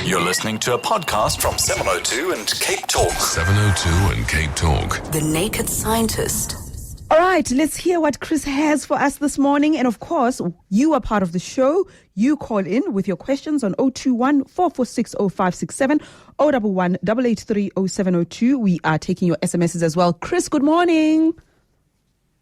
You're listening to a podcast from 702 and Cape Talk. 702 and Cape Talk. The Naked Scientist. All right, let's hear what Chris has for us this morning. And of course, you are part of the show. You call in with your questions on 021 446 0567, 011 883 0702. We are taking your SMSs as well. Chris, good morning.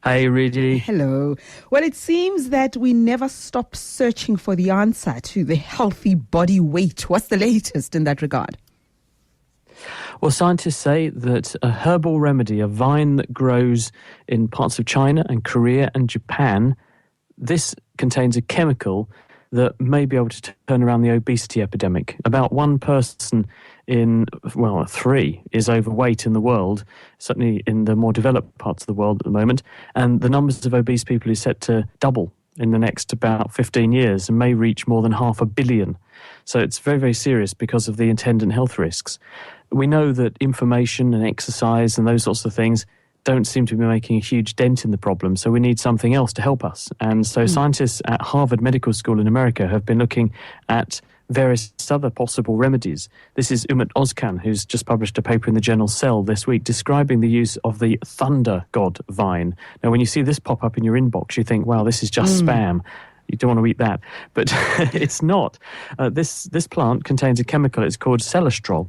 Hey, Reggie. Hello. Well, it seems that we never stop searching for the answer to the healthy body weight. What's the latest in that regard? Well, scientists say that a herbal remedy, a vine that grows in parts of China and Korea and Japan, this contains a chemical that may be able to turn around the obesity epidemic. About one person in, three is overweight in the world, certainly in the more developed parts of the world at the moment, and the numbers of obese people is set to double in the next about 15 years and may reach more than 500 million. So it's very, very serious because of the attendant health risks. We know that information and exercise and those sorts of things don't seem to be making a huge dent in the problem, so we need something else to help us. And so scientists at Harvard Medical School in America have been looking at various other possible remedies. This is Umut Ozkan, who's just published a paper in the journal Cell this week describing the use of the thunder god vine. Now, when you see this pop up in your inbox, you think, wow, this is just spam. You don't want to eat that. But it's not. This plant contains a chemical. It's called celestrol.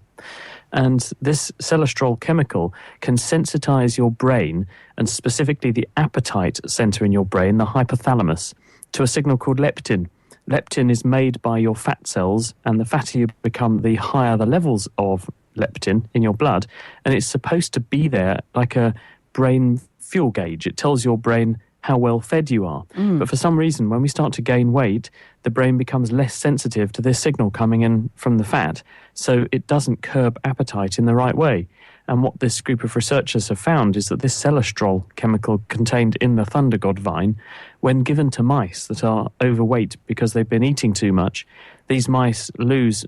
And this celestrol chemical can sensitize your brain, and specifically the appetite center in your brain, the hypothalamus, to a signal called leptin. Leptin is made by your fat cells, and the fatter you become, the higher the levels of leptin in your blood. And it's supposed to be there like a brain fuel gauge. It tells your brain how well fed you are. But for some reason, when we start to gain weight, the brain becomes less sensitive to this signal coming in from the fat, so it doesn't curb appetite in the right way. And what this group of researchers have found is that this celestrol chemical contained in the thunder god vine, when given to mice that are overweight because they've been eating too much, these mice lose,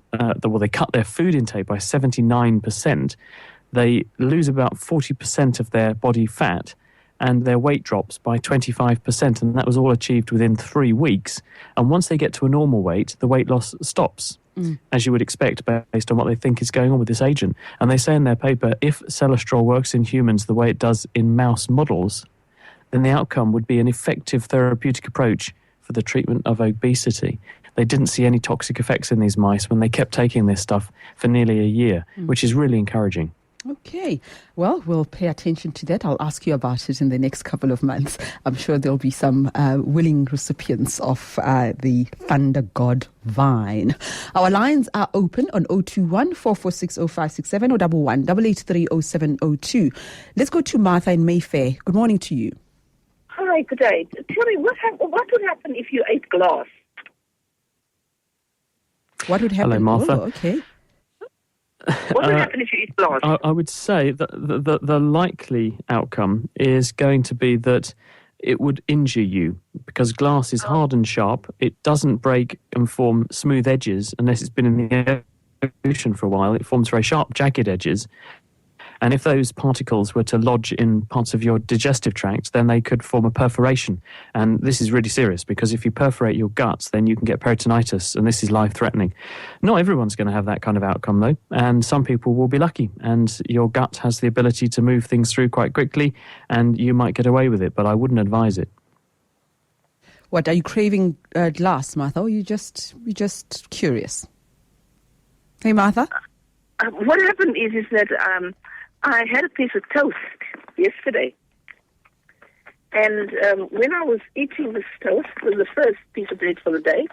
they cut their food intake by 79%. They lose about 40% of their body fat, and their weight drops by 25%, and that was all achieved within 3 weeks. And once they get to a normal weight, the weight loss stops, as you would expect based on what they think is going on with this agent. And they say in their paper, if celestrol works in humans the way it does in mouse models, then the outcome would be an effective therapeutic approach for the treatment of obesity. They didn't see any toxic effects in these mice when they kept taking this stuff for nearly a year, which is really encouraging. Okay. Well, we'll pay attention to that. I'll ask you about it in the next couple of months. I'm sure there'll be some willing recipients of the Thunder God Vine. Our lines are open on 021 446 0567 or 11 883 0702. Let's go to Martha in Mayfair. Good morning to you. Hi, good day. Tell me, what would happen if you ate glass? What would happen? Hello, Martha. Oh, okay. What would happen if you eat glass? I would say that the likely outcome is going to be that it would injure you, because glass is hard and sharp. It doesn't break and form smooth edges unless it's been in the ocean for a while. It forms very sharp, jagged edges. And if those particles were to lodge in parts of your digestive tract, then they could form a perforation. And this is really serious, because if you perforate your guts, then you can get peritonitis, and this is life-threatening. Not everyone's going to have that kind of outcome, though, and some people will be lucky, and your gut has the ability to move things through quite quickly, and you might get away with it, but I wouldn't advise it. What, are you craving glass, Martha, or are you just curious? Hey, Martha? What happened is that I had a piece of toast yesterday. And when I was eating this toast, it was the first piece of bread for the day,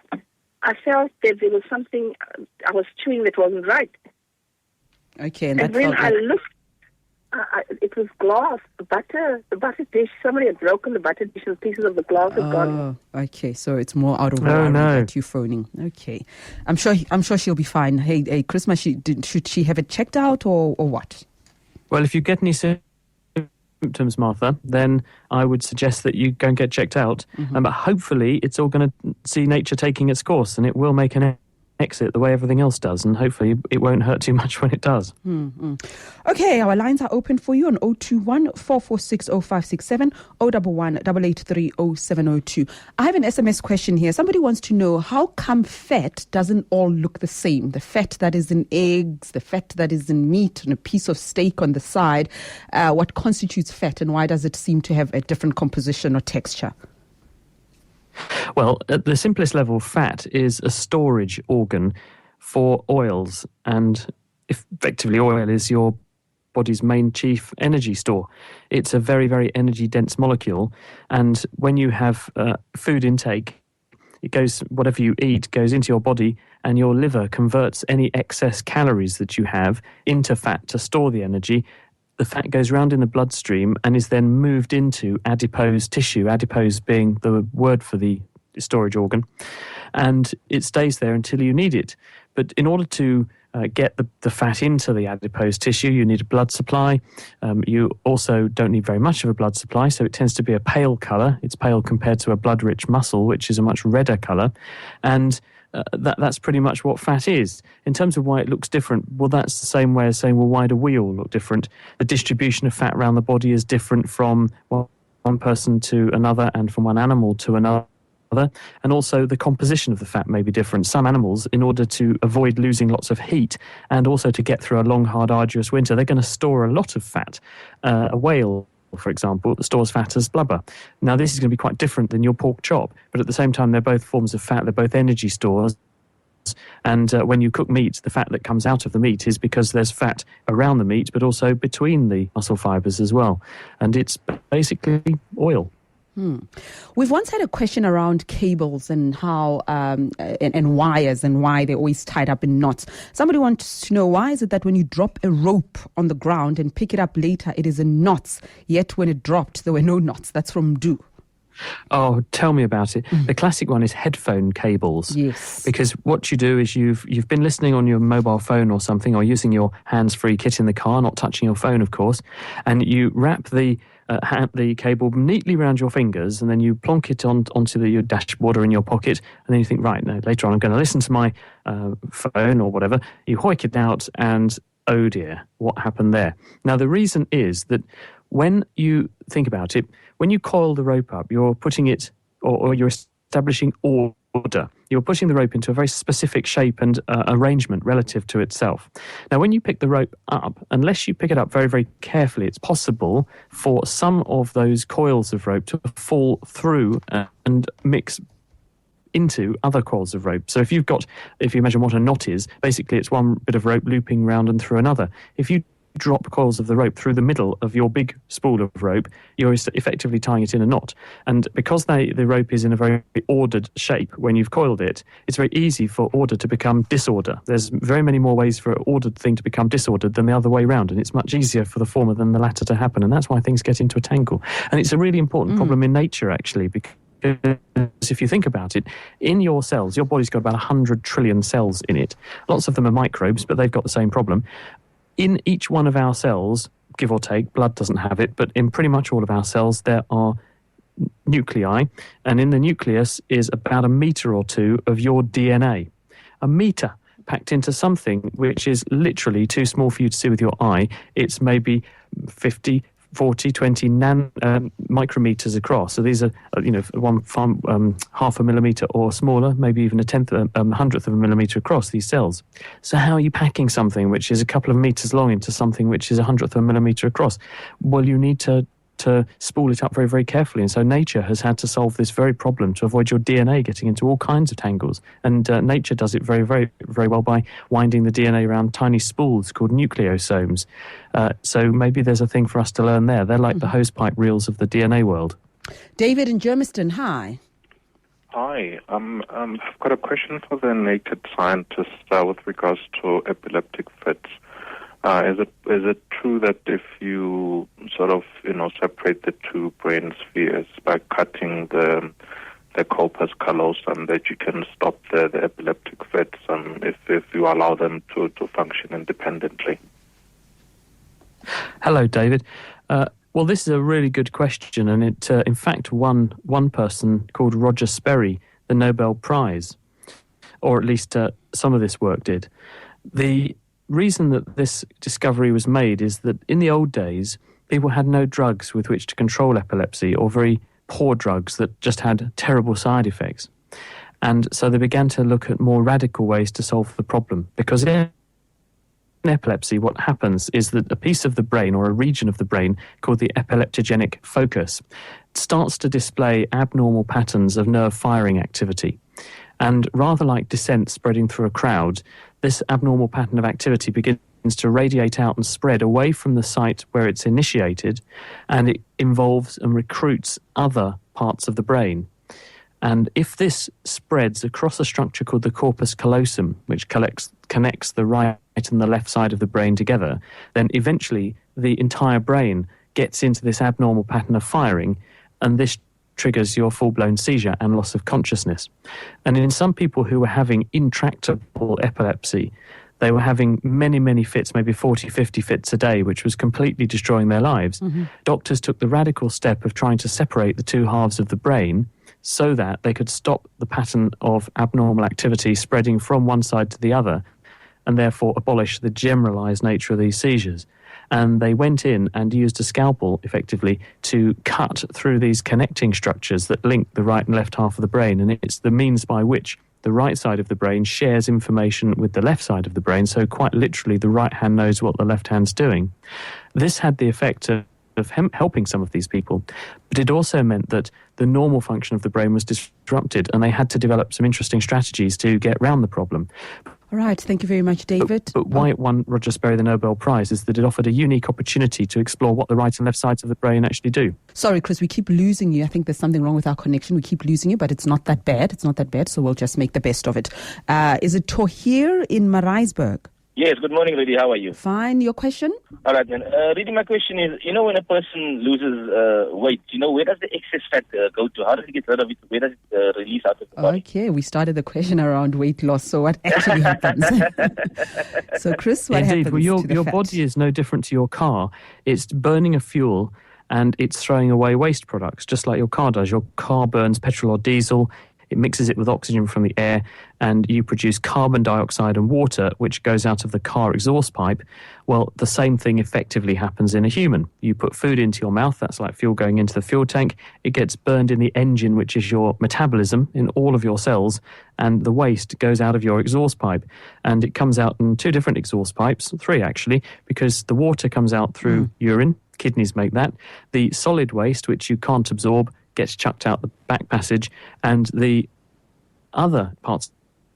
I felt that there was something I was chewing that wasn't right. Okay, and when I looked, it was glass, the butter dish. Somebody had broken the butter dish and pieces of the glass had gone. Oh, okay. So it's more out of worry that you're phoning. Okay. I'm sure she'll be fine. Hey, Christmas, should she have it checked out or what? Well, if you get any symptoms, Martha, then I would suggest that you go and get checked out. But hopefully it's all going to see nature taking its course, and it will make an exit the way everything else does, and hopefully it won't hurt too much when it does. Okay, our lines are open for you on 021 446 0567 011 883 0702. I have an SMS question here. Somebody wants to know, how come fat doesn't all look the same? The fat that is in eggs, the fat that is in meat, and a piece of steak on the side. What constitutes fat, and why does it seem to have a different composition or texture? Well, at the simplest level, fat is a storage organ for oils, and effectively oil is your body's main chief energy store. It's a very, very energy-dense molecule, and when you have food intake, whatever you eat goes into your body, and your liver converts any excess calories that you have into fat to store the energy. The fat goes around in the bloodstream and is then moved into adipose tissue, adipose being the word for the storage organ, and it stays there until you need it. But in order to get the fat into the adipose tissue, you need a blood supply. You also don't need very much of a blood supply, so it tends to be a pale colour. It's pale compared to a blood-rich muscle, which is a much redder colour, and that's pretty much what fat is. In terms of why it looks different, well, that's the same way as saying, well, why do we all look different? The distribution of fat around the body is different from one person to another and from one animal to another. And also the composition of the fat may be different. Some animals, in order to avoid losing lots of heat and also to get through a long, hard, arduous winter, they're going to store a lot of fat. A whale, for example, stores fat as blubber. Now, this is going to be quite different than your pork chop, but at the same time, they're both forms of fat. They're both energy stores. And when you cook meat, the fat that comes out of the meat is because there's fat around the meat, but also between the muscle fibers as well. And it's basically oil. We've once had a question around cables and how and wires and why they're always tied up in knots. Somebody wants to know, why is it that when you drop a rope on the ground and pick it up later, it is in knots, yet when it dropped, there were no knots? That's from Do. Oh, tell me about it. The classic one is headphone cables. Yes. Because what you do is you've been listening on your mobile phone or something, or using your hands-free kit in the car, not touching your phone, of course, and you wrap the cable neatly around your fingers, and then you plonk it onto your dashboard or in your pocket, and then you think, right, no, later on I'm going to listen to my phone or whatever. You hoik it out, and oh dear, what happened there? Now, the reason is that when you think about it, when you coil the rope up, you're putting it, or you're establishing order. You're putting the rope into a very specific shape and arrangement relative to itself. Now, when you pick the rope up, unless you pick it up very, very carefully, it's possible for some of those coils of rope to fall through and mix into other coils of rope. So if you imagine what a knot is, basically it's one bit of rope looping round and through another. If you drop coils of the rope through the middle of your big spool of rope, you're effectively tying it in a knot. And because the rope is in a very ordered shape when you've coiled it, it's very easy for order to become disorder. There's very many more ways for an ordered thing to become disordered than the other way around, and it's much easier for the former than the latter to happen, and that's why things get into a tangle. And it's a really important problem in nature, actually, because if you think about it, in your cells, your body's got about 100 trillion cells in it. Lots of them are microbes, but they've got the same problem. In each one of our cells, give or take, blood doesn't have it, but in pretty much all of our cells, there are nuclei, and in the nucleus is about a metre or two of your DNA. A metre packed into something which is literally too small for you to see with your eye. It's maybe 50, 40, 20 micrometers across. So these are, half a millimeter or smaller, maybe even a hundredth of a millimeter across, these cells. So how are you packing something which is a couple of meters long into something which is a hundredth of a millimeter across? Well, you need to spool it up very, very carefully. And so nature has had to solve this very problem to avoid your DNA getting into all kinds of tangles. And nature does it very, very, very well by winding the DNA around tiny spools called nucleosomes. So maybe there's a thing for us to learn there. They're like the hosepipe reels of the DNA world. David in Germiston, hi. Hi. I've got a question for the naked scientist with regards to epileptic fits. Is it true that if you sort of separate the two brain spheres by cutting the corpus callosum, that you can stop the epileptic fits if you allow them to function independently? Hello, David. Well, this is a really good question, and it in fact won one person called Roger Sperry the Nobel Prize. or at least some of this work did. The reason that this discovery was made is that in the old days, people had no drugs with which to control epilepsy, or very poor drugs that just had terrible side effects. And so they began to look at more radical ways to solve the problem. Because in epilepsy, what happens is that a piece of the brain, or a region of the brain called the epileptogenic focus, starts to display abnormal patterns of nerve firing activity. And rather like dissent spreading through a crowd, this abnormal pattern of activity begins to radiate out and spread away from the site where it's initiated, and it involves and recruits other parts of the brain. And if this spreads across a structure called the corpus callosum, which connects the right and the left side of the brain together, then eventually the entire brain gets into this abnormal pattern of firing, and this triggers your full-blown seizure and loss of consciousness. And in some people who were having intractable epilepsy, they were having many, many fits, maybe 40, 50 fits a day, which was completely destroying their lives. Mm-hmm. Doctors took the radical step of trying to separate the two halves of the brain so that they could stop the pattern of abnormal activity spreading from one side to the other, and therefore abolish the generalized nature of these seizures. And they went in and used a scalpel, effectively, to cut through these connecting structures that link the right and left half of the brain. And it's the means by which the right side of the brain shares information with the left side of the brain. So quite literally, the right hand knows what the left hand's doing. This had the effect of helping some of these people. But it also meant that the normal function of the brain was disrupted, and they had to develop some interesting strategies to get around the problem. All right, thank you very much, David. But why it won Roger Sperry the Nobel Prize is that it offered a unique opportunity to explore what the right and left sides of the brain actually do. Sorry, Chris, we keep losing you. I think there's something wrong with our connection. We keep losing you, but it's not that bad. It's not that bad, so we'll just make the best of it. Is it Tohir in Maritzburg? Yes, good morning, Rudy. How are you? Fine. Your question? All right, then. Rudy, my question is, when a person loses weight, where does the excess fat go to? How does it get rid of it? Where does it release out of the body? Okay, we started the question around weight loss. So what actually happens? So, Chris, what happens well, your to the fat? body is no different to your car. It's burning a fuel, and it's throwing away waste products, just like your car does. Your car burns petrol or diesel. It mixes it with oxygen from the air, and you produce carbon dioxide and water, which goes out of the car exhaust pipe. Well, the same thing effectively happens in a human. You put food into your mouth, that's like fuel going into the fuel tank. It gets burned in the engine, which is your metabolism in all of your cells, and the waste goes out of your exhaust pipe. And it comes out in two different exhaust pipes, three actually, because the water comes out through urine, kidneys make that. The solid waste, which you can't absorb, gets chucked out the back passage, and the other parts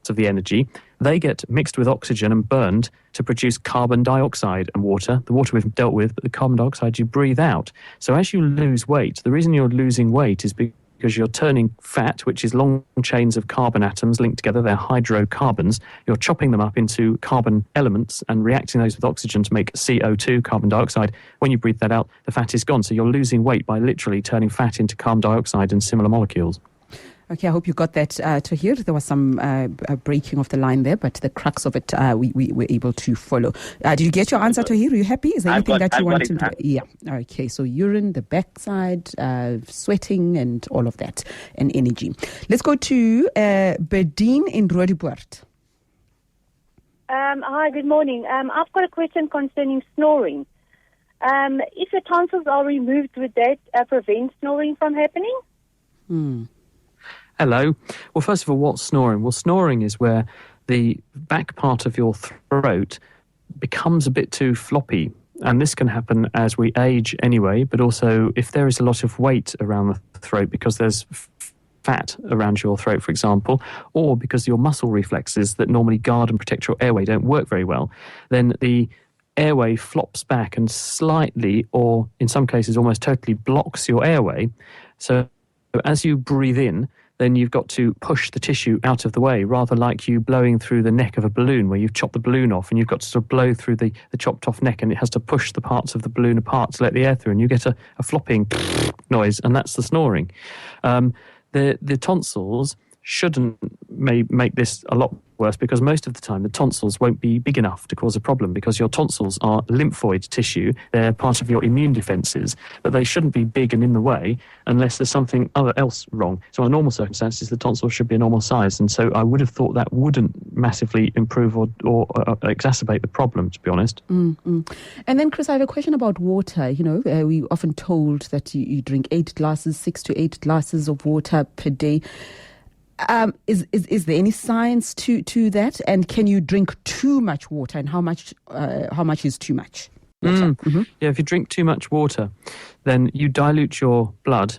of the energy, they get mixed with oxygen and burned to produce carbon dioxide and water. The water we've dealt with, but the carbon dioxide you breathe out. So as you lose weight, the reason you're losing weight is because you're turning fat, which is long chains of carbon atoms linked together, they're hydrocarbons, you're chopping them up into carbon elements and reacting those with oxygen to make CO2, carbon dioxide. When you breathe that out, the fat is gone. So you're losing weight by literally turning fat into carbon dioxide and similar molecules. Okay, I hope you got that to hear. There was some breaking of the line there, but the crux of it we were able to follow. Did you get your answer to hear? Are you happy? Is there anything that you wanted to? Yeah. Okay, so urine, the backside, sweating, and all of that, and energy. Let's go to Bedine in Roodepoort. Hi, good morning. I've got a question concerning snoring. If the tonsils are removed, would that prevent snoring from happening? Hello. Well, first of all, what's snoring? Well, snoring is where the back part of your throat becomes a bit too floppy. And this can happen as we age anyway, but also if there is a lot of weight around the throat because there's fat around your throat, for example, or because your muscle reflexes that normally guard and protect your airway don't work very well, then the airway flops back and slightly, or in some cases almost totally, blocks your airway. So as you breathe in, then you've got to push the tissue out of the way, rather like you blowing through the neck of a balloon where you've chopped the balloon off and you've got to sort of blow through the chopped off neck, and it has to push the parts of the balloon apart to let the air through, and you get a flopping noise, and that's the snoring. The tonsils shouldn't make this a lot worse because most of the time the tonsils won't be big enough to cause a problem because your tonsils are lymphoid tissue. They're part of your immune defences, but they shouldn't be big and in the way unless there's something else wrong. So under normal circumstances, the tonsils should be a normal size, and so I would have thought that wouldn't massively improve or exacerbate the problem, to be honest. And then, Chris, I have a question about water. You know, we often told that you drink 6 to 8 glasses of water per day. Is there any science to that? And can you drink too much water? And how much is too much? Yeah, if you drink too much water, then you dilute your blood.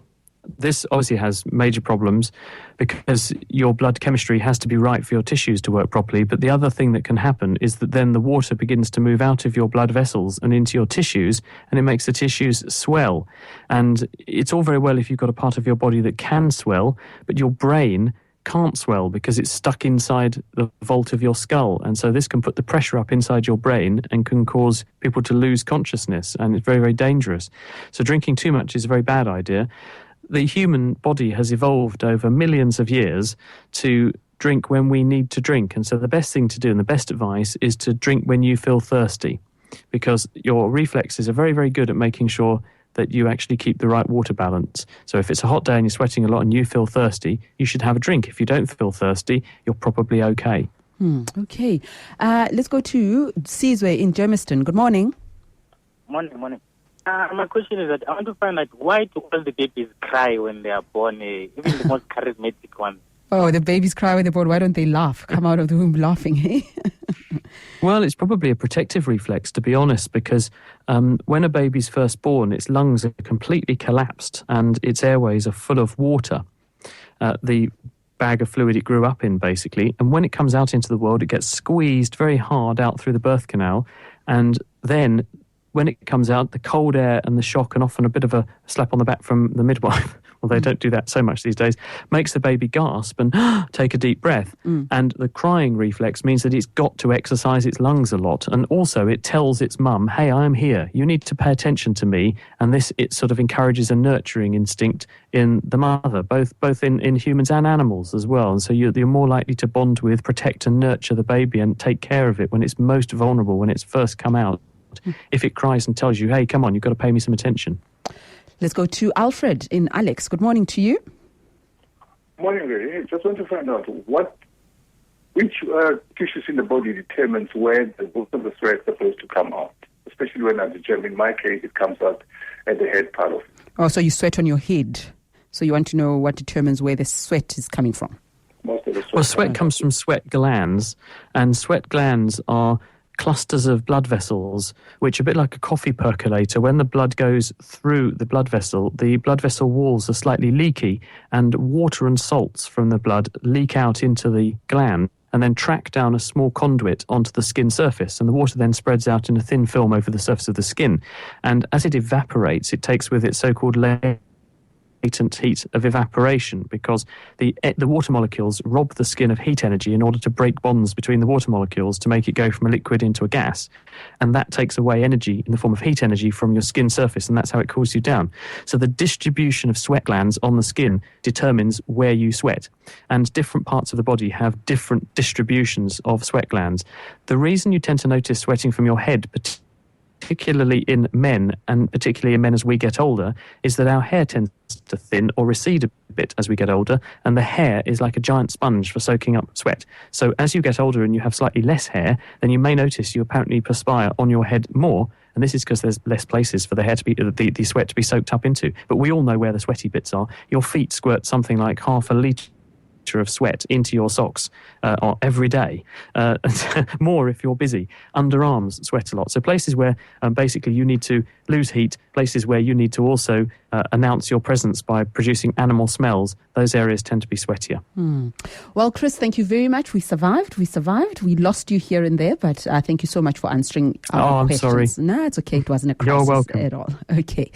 This obviously has major problems because your blood chemistry has to be right for your tissues to work properly. But the other thing that can happen is that then the water begins to move out of your blood vessels and into your tissues, and it makes the tissues swell. And it's all very well if you've got a part of your body that can swell, but your brain can't swell because it's stuck inside the vault of your skull. And so this can put the pressure up inside your brain and can cause people to lose consciousness, and it's very, very dangerous. So drinking too much is a very bad idea. The human body has evolved over millions of years to drink when we need to drink. And so the best thing to do and the best advice is to drink when you feel thirsty, because your reflexes are very, very good at making sure that you actually keep the right water balance. So if it's a hot day and you're sweating a lot and you feel thirsty, you should have a drink. If you don't feel thirsty, you're probably okay. Okay. Let's go to Sizwe in Germiston. Good morning. Morning. My question is that I want to find out, why do all the babies cry when they are born, even the most charismatic ones? Oh, the babies cry when they're born. Why don't they laugh? Come out of the womb laughing, eh? Well, it's probably a protective reflex, to be honest, because when a baby's first born, its lungs are completely collapsed and its airways are full of water. The bag of fluid it grew up in, basically. And when it comes out into the world, it gets squeezed very hard out through the birth canal. And then when it comes out, the cold air and the shock and often a bit of a slap on the back from the midwife, well, they don't do that so much these days, makes the baby gasp and take a deep breath. And the crying reflex means that it's got to exercise its lungs a lot. And also it tells its mum, hey, I'm here. You need to pay attention to me. And it sort of encourages a nurturing instinct in the mother, both in humans and animals as well. And so you're more likely to bond with, protect and nurture the baby and take care of it when it's most vulnerable, when it's first come out. If it cries and tells you, hey, come on, you've got to pay me some attention. Let's go to Alfred in Alex. Good morning to you. Morning, Ray. Just want to find out which tissues in the body determines where the most of the sweat is supposed to come out, especially when, as in my case, it comes out at the head part of it. Oh, so you sweat on your head. So you want to know what determines where the sweat is coming from. Most of the sweat. Well, sweat comes from sweat glands, and sweat glands are clusters of blood vessels, which are a bit like a coffee percolator. When the blood goes through the blood vessel walls are slightly leaky, and water and salts from the blood leak out into the gland and then track down a small conduit onto the skin surface. And the water then spreads out in a thin film over the surface of the skin. And as it evaporates, it takes with it so-called latent heat of evaporation, because the water molecules rob the skin of heat energy in order to break bonds between the water molecules to make it go from a liquid into a gas. And that takes away energy in the form of heat energy from your skin surface, and that's how it cools you down. So the distribution of sweat glands on the skin determines where you sweat. And different parts of the body have different distributions of sweat glands. The reason you tend to notice sweating from your head, particularly in men, and particularly in men as we get older, is that our hair tends to thin or recede a bit as we get older, and the hair is like a giant sponge for soaking up sweat. So as you get older and you have slightly less hair, then you may notice you apparently perspire on your head more, and this is because there's less places for the hair to be the sweat to be soaked up into. But we all know where the sweaty bits are. Your feet squirt something like half a litre of sweat into your socks every day, more if you're busy. Underarms sweat a lot. So places where basically you need to lose heat, places where you need to also announce your presence by producing animal smells, those areas tend to be sweatier. Well, Chris, thank you very much. We survived. We lost you here and there, but thank you so much for answering our questions. I'm sorry. No, it's okay. It wasn't a crisis You're welcome. at all. Okay.